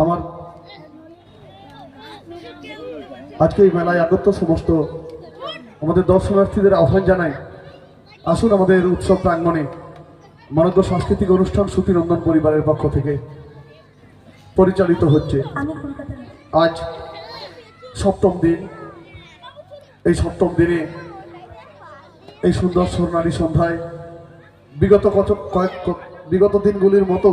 আমার আজকে এই মেলায় আগত সমস্ত আমাদের দর্শনার্থীদের আহ্বান জানাই, আসুন আমাদের উৎসব প্রাঙ্গণে মনোজ্ঞ সাংস্কৃতিক অনুষ্ঠান শ্রুতিনন্দন পরিবারের পক্ষ থেকে পরিচালিত হচ্ছে। আজ সপ্তম দিন। এই সপ্তম দিনে এই সুন্দর স্বর্ণালী সন্ধ্যায় বিগত দিনগুলির মতো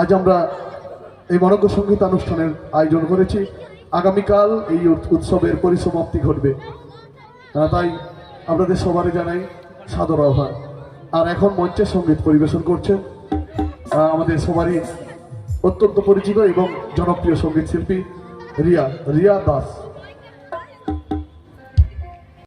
আজ আমরা এই মনোজ্ঞ সঙ্গীত অনুষ্ঠানের আয়োজন করেছি। আগামীকাল এই উৎসবের পরিসমাপ্তি ঘটবে, তাই আপনাদের সবারই জানাই সাদর আহ্বান। আর এখন মঞ্চে সঙ্গীত পরিবেশন করছেন আমাদের সবারই অত্যন্ত পরিচিত এবং জনপ্রিয় সঙ্গীত শিল্পী রিয়া দাস।